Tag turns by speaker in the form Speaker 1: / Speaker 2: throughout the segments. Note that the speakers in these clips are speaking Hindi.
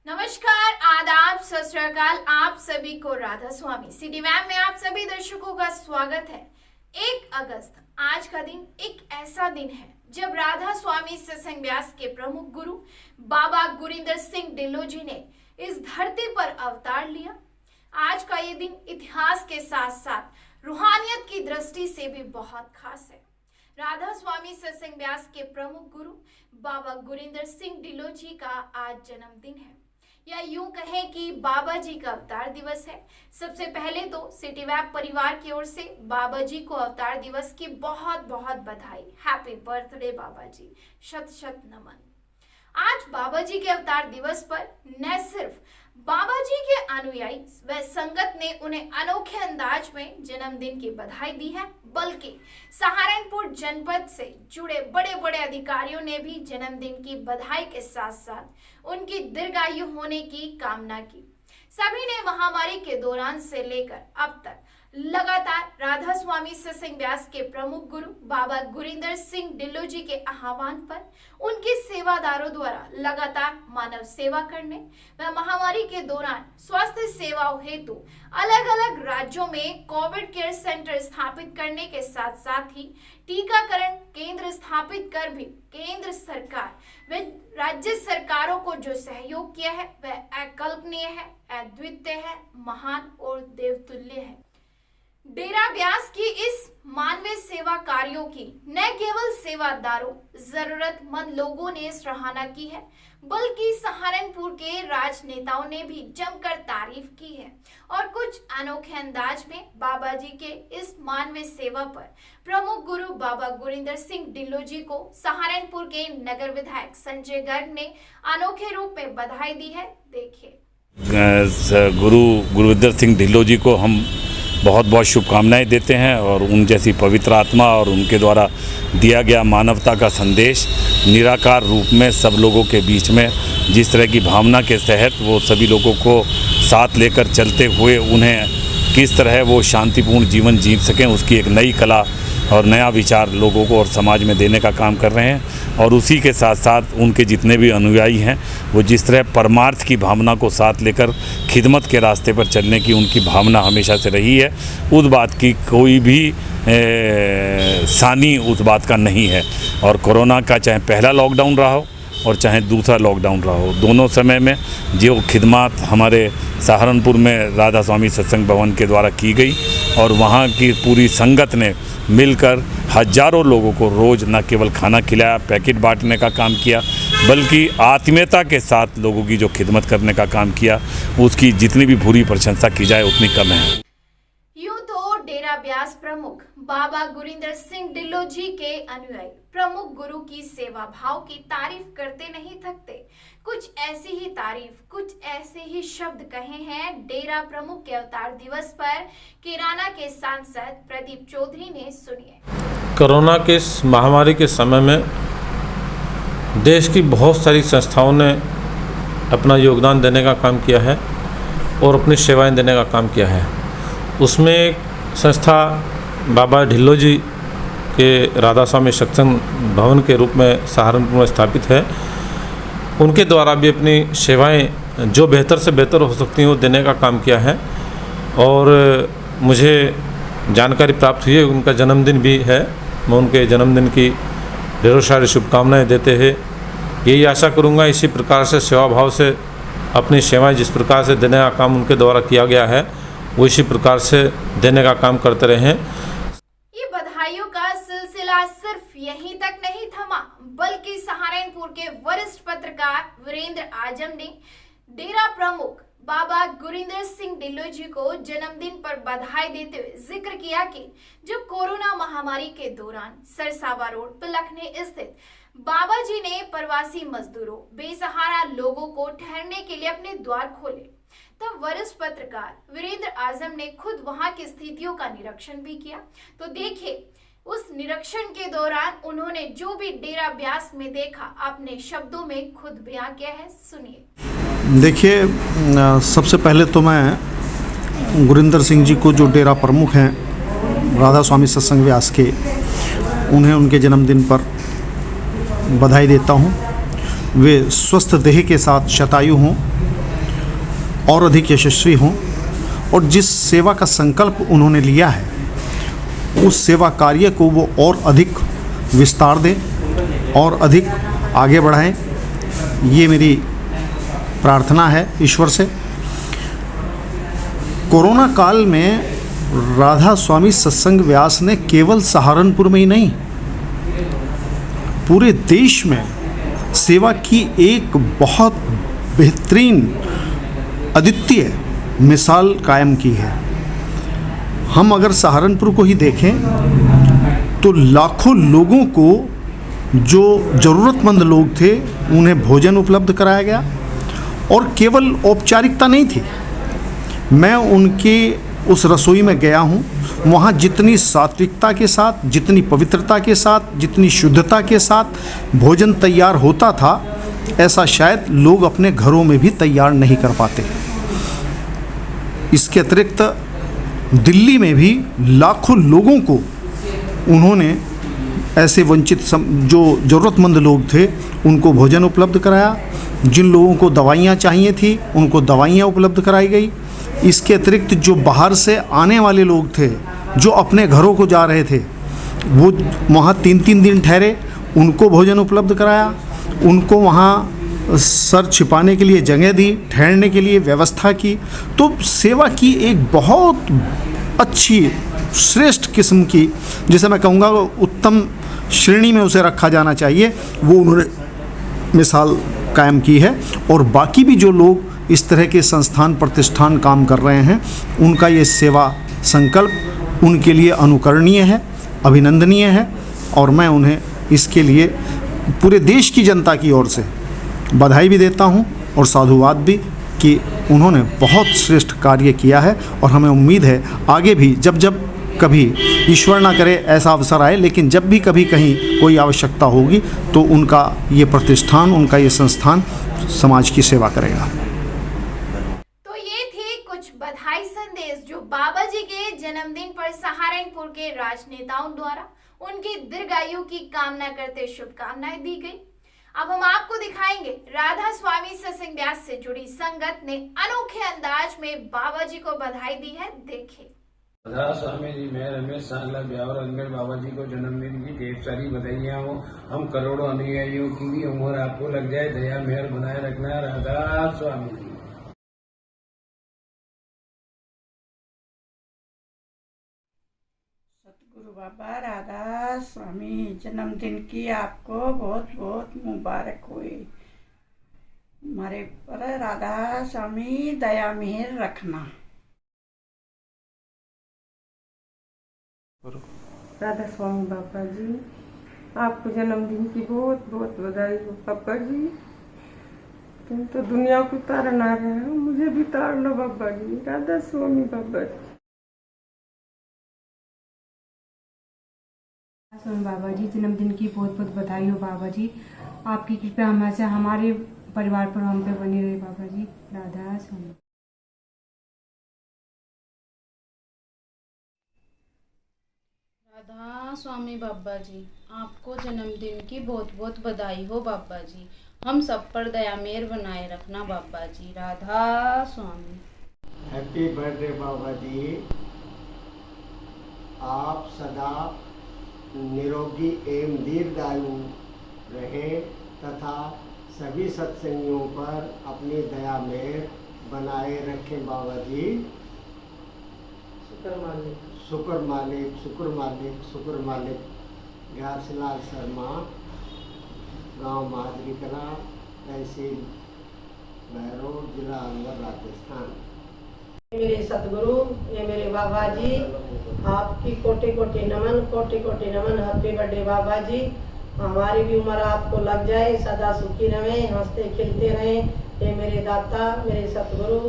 Speaker 1: नमस्कार, आदाब, सत श्री अकाल। आप सभी को राधा स्वामी सिटी मैम में आप सभी दर्शकों का स्वागत है। 1 अगस्त आज का दिन एक ऐसा दिन है जब राधा स्वामी सत्संग व्यास के प्रमुख गुरु बाबा गुरिंदर सिंह ढिल्लों जी ने इस धरती पर अवतार लिया। आज का ये दिन इतिहास के साथ साथ रूहानियत की दृष्टि से भी बहुत खास है। राधा स्वामी सत्संग व्यास के प्रमुख गुरु बाबा गुरिंदर सिंह ढिल्लों जी का आज जन्मदिन है, या यूं कहें कि बाबा जी का अवतार दिवस है। सबसे पहले तो सिटी वेब परिवार की ओर से बाबा जी को अवतार दिवस की बहुत बहुत बधाई। हैप्पी बर्थडे बाबा जी, शत शत नमन। आज बाबा जी के अवतार दिवस पर न सिर्फ बाबा जी के अनुयायी व संगत ने उन्हें अनोखे अंदाज में जन्मदिन की बधाई दी है, बल्कि सहारनपुर जनपद से जुड़े बड़े बड़े अधिकारियों ने भी जन्मदिन की बधाई के साथ साथ उनकी दीर्घायु होने की कामना की। सभी ने महामारी के दौरान से लेकर अब तक लगातार राधा स्वामी सत्संग व्यास के प्रमुख गुरु बाबा गुरिंदर सिंह ढिल्लों जी के आह्वान पर उनके सेवादारों द्वारा लगातार मानव सेवा करने व महामारी के दौरान स्वास्थ्य सेवाओं हेतु अलग अलग राज्यों में कोविड केयर सेंटर स्थापित करने के साथ साथ ही टीकाकरण केंद्र स्थापित कर भी केंद्र सरकार व राज्य सरकारों को जो सहयोग किया है वह अकल्पनीय है, अद्वितीय है, महान और देवतुल्य है। डेरा व्यास की इस मानवीय सेवा कार्यों की न केवल सेवादारों जरूरतमंद लोगों ने सराहना की है, बल्कि सहारनपुर के राजनेताओं ने भी जमकर तारीफ की है और कुछ अनोखे अंदाज में बाबा जी के इस मानवीय सेवा पर प्रमुख गुरु बाबा गुरिंदर सिंह ढिल्लों जी को सहारनपुर के नगर विधायक संजय गर्ग ने अनोखे रूप में बधाई दी है। देखिए।
Speaker 2: गुरु गुरिंदर सिंह ढिल्लों जी को हम बहुत बहुत शुभकामनाएं देते हैं और उन जैसी पवित्र आत्मा और उनके द्वारा दिया गया मानवता का संदेश निराकार रूप में सब लोगों के बीच में जिस तरह की भावना के तहत वो सभी लोगों को साथ लेकर चलते हुए उन्हें किस तरह वो शांतिपूर्ण जीवन जी सकें, उसकी एक नई कला और नया विचार लोगों को और समाज में देने का काम कर रहे हैं। और उसी के साथ साथ उनके जितने भी अनुयायी हैं वो जिस तरह परमार्थ की भावना को साथ लेकर खिदमत के रास्ते पर चलने की उनकी भावना हमेशा से रही है, उस बात की कोई भी सानी उस बात का नहीं है। और कोरोना का चाहे पहला लॉकडाउन रहा हो और चाहे दूसरा लॉकडाउन रहा हो, दोनों समय में जो खिदमत हमारे सहारनपुर में राधा स्वामी सत्संग भवन के द्वारा की गई और वहाँ की पूरी संगत ने मिलकर हजारों लोगों को रोज़ न केवल खाना खिलाया, पैकेट बांटने का काम किया, बल्कि आत्मीयता के साथ लोगों की जो खिदमत करने का काम किया, उसकी जितनी भी बुरी प्रशंसा की जाए उतनी कम है।
Speaker 1: यूं तो डेरा व्यास प्रमुख बाबा गुरिंदर सिंह ढिल्लों जी के अनुयायी प्रमुख गुरु की सेवा भाव की तारीफ करते नहीं थकते। कुछ ऐसी ही तारीफ, कुछ ऐसे ही शब्द कहे हैं डेरा प्रमुख के अवतार दिवस पर किराना के सांसद प्रदीप चौधरी ने। सुनिए।
Speaker 3: कोरोना के इस महामारी के समय में देश की बहुत सारी संस्थाओं ने अपना योगदान देने का काम किया है और अपनी सेवाएं देने का काम किया है। उसमें एक संस्था बाबा ढिल्लों जी के राधा स्वामी सत्संग भवन के रूप में सहारनपुर में स्थापित है, उनके द्वारा भी अपनी सेवाएं जो बेहतर से बेहतर हो सकती हैं वो देने का काम किया है। और मुझे जानकारी प्राप्त हुई है उनका जन्मदिन भी है। मैं उनके जन्मदिन की ढेरों सारी शुभकामनाएं देते हुए यही आशा करूंगा इसी प्रकार से सेवा भाव से अपनी सेवाएं जिस प्रकार से देने का काम उनके द्वारा किया गया है वो इसी प्रकार से देने का काम करते रहें।
Speaker 1: ये बधाइयों का सिलसिला सिर्फ यहीं तक नहीं थमा, बल्कि सहारनपुर के वरिष्ठ पत्रकार वीरेंद्र आजम ने डेरा प्रमुख बाबा गुरिंदर सिंह ढिल्लों जी को जन्मदिन पर बधाई देते हुए जिक्र किया कि जब कोरोना महामारी के दौरान सरसावा रोड पिलखने स्थित बाबा जी ने प्रवासी मजदूरों बेसहारा लोगों को ठहरने के लिए अपने द्वार खोले, तब वरिष्ठ पत्रकार वीरेंद्र आजम ने खुद वहां की स्थितियों का निरीक्षण भी किया। तो देखिए उस निरीक्षण के दौरान उन्होंने जो भी डेरा व्यास में देखा अपने शब्दों में खुद बयां किया है। सुनिए।
Speaker 4: देखिए, सबसे पहले तो मैं गुरिंदर सिंह जी को जो डेरा प्रमुख हैं राधा स्वामी सत्संग व्यास के, उन्हें उनके जन्मदिन पर बधाई देता हूँ। वे स्वस्थ देह के साथ शतायु हों और अधिक यशस्वी हों और जिस सेवा का संकल्प उन्होंने लिया है उस सेवा कार्य को वो और अधिक विस्तार दें और अधिक आगे बढ़ाएं, ये मेरी प्रार्थना है ईश्वर से। कोरोना काल में राधा स्वामी सत्संग व्यास ने केवल सहारनपुर में ही नहीं, पूरे देश में सेवा की एक बहुत बेहतरीन अद्वितीय मिसाल कायम की है। हम अगर सहारनपुर को ही देखें तो लाखों लोगों को, जो ज़रूरतमंद लोग थे, उन्हें भोजन उपलब्ध कराया गया और केवल औपचारिकता नहीं थी। मैं उनके उस रसोई में गया हूँ, वहाँ जितनी सात्विकता के साथ, जितनी पवित्रता के साथ, जितनी शुद्धता के साथ भोजन तैयार होता था, ऐसा शायद लोग अपने घरों में भी तैयार नहीं कर पाते। इसके अतिरिक्त दिल्ली में भी लाखों लोगों को उन्होंने ऐसे वंचित जो ज़रूरतमंद लोग थे उनको भोजन उपलब्ध कराया। जिन लोगों को दवाइयाँ चाहिए थी उनको दवाइयाँ उपलब्ध कराई गई। इसके अतिरिक्त जो बाहर से आने वाले लोग थे, जो अपने घरों को जा रहे थे, वो वहाँ 3-3 दिन ठहरे, उनको भोजन उपलब्ध कराया। उनको वहाँ सर छिपाने के लिए जगह दी, ठहरने के लिए व्यवस्था की। तो सेवा की एक बहुत अच्छी श्रेष्ठ किस्म की, जिसे मैं कहूँगा उत्तम श्रेणी में उसे रखा जाना चाहिए, वो उन्होंने मिसाल कायम की है। और बाकी भी जो लोग इस तरह के संस्थान प्रतिष्ठान काम कर रहे हैं, उनका ये सेवा संकल्प उनके लिए अनुकरणीय है, अभिनंदनीय है। और मैं उन्हें इसके लिए पूरे देश की जनता की ओर से बधाई भी देता हूं और साधुवाद भी कि उन्होंने बहुत श्रेष्ठ कार्य किया है। और हमें उम्मीद है आगे भी जब जब कभी, ईश्वर ना करे ऐसा अवसर आए, लेकिन जब भी कभी कहीं कोई आवश्यकता होगी तो उनका ये प्रतिष्ठान, उनका ये संस्थान समाज की सेवा करेगा।
Speaker 1: तो ये थे कुछ बधाई संदेश जो बाबा जी के जन्मदिन पर सहारनपुर के राजनेताओं द्वारा उनकी दीर्घायु की कामना करते शुभकामनाएं दी गई। अब हम आपको दिखाएंगे राधा स्वामी सत्संग व्यास से जुड़ी संगत ने अनोखे अंदाज में बाबा जी को बधाई दी है। देखिए।
Speaker 5: राधा स्वामी जी, मैं रमेश सांगला ब्यावर अजमेर बाबा जी को जन्मदिन की ढेर सारी बधाइयाँ हो। हम करोड़ों अनुयायियों की भी उम्र आपको लग जाए, दया मेहर बनाए रखना। राधा स्वामी जी।
Speaker 6: सतगुरु बाबा राधा स्वामी जन्मदिन की आपको बहुत बहुत मुबारक हुई। हमारे पर राधा स्वामी दया मेहर रखना।
Speaker 7: राधा स्वामी बाबा जी, आपको जन्मदिन की बहुत बहुत बधाई हो बाबा जी। तुम तो दुनिया को तारना रहे हो, मुझे भी तारना बाबा जी। राधा स्वामी बाबा जी।
Speaker 8: स्वामी बाबा जी, जन्मदिन की बहुत बहुत बधाई हो बाबा जी। आपकी कृपा हमेशा हमारे परिवार पर, हम पे बनी रहे बाबा जी। राधा स्वामी।
Speaker 9: राधा स्वामी बाबा जी, आपको जन्मदिन की बहुत बहुत बधाई हो बाबा जी। हम सब पर दया मेहर बनाए रखना बाबा जी। राधा स्वामी।
Speaker 10: हैप्पी बर्थडे बाबा जी। आप सदा निरोगी एवं दीर्घायु रहे तथा सभी सत्संगियों पर अपनी दया मेहर बनाए रखें बाबा जी। शुक्र मालिक, शुक्र मालिक, शुक्र मालिक, शुक्र मालिक। घासीलाल शर्मा, गांव माजरी कला, तहसील बहरोड, जिला अलवर, राजस्थान।
Speaker 11: मेरे सतगुरु, ये मेरे बाबा जी, आपकी कोटि कोटि नमन, कोटि कोटि नमन। हैप्पी बर्थडे बाबा जी। हमारी भी उम्र आपको लग जाए, सदा सुखी रहें, हंसते खिलते रहें। ये मेरे दाता, मेरे सतगुरु,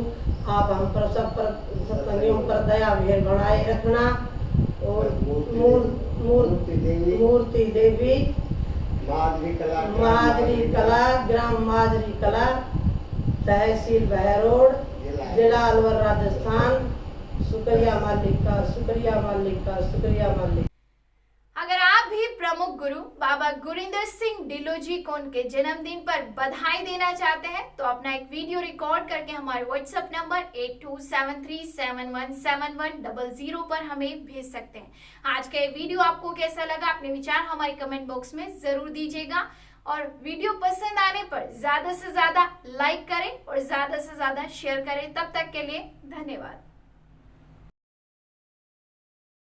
Speaker 11: आप हम पर सब पर सत्संगियों पर दया मेहर बनाए रखना। और मूर्ति देवी, माजरी कला, ग्राम माजरी कला, तहसील बहरोड, जिला अलवर, राजस्थान। शुक्रिया मालिक का, शुक्रिया मालिक का, शुक्रिया मालिक।
Speaker 1: अगर आप भी प्रमुख गुरु बाबा गुरिंदर सिंह ढिल्लों जी को उनके जन्मदिन पर बधाई देना चाहते हैं तो अपना एक वीडियो रिकॉर्ड करके हमारे व्हाट्सएप नंबर 8273717100 पर हमें भेज सकते हैं। आज का ये वीडियो आपको कैसा लगा, अपने विचार हमारे कमेंट बॉक्स में जरूर दीजिएगा और वीडियो पसंद आने पर ज्यादा से ज्यादा लाइक करें और ज्यादा से ज्यादा शेयर करें। तब तक के लिए धन्यवाद।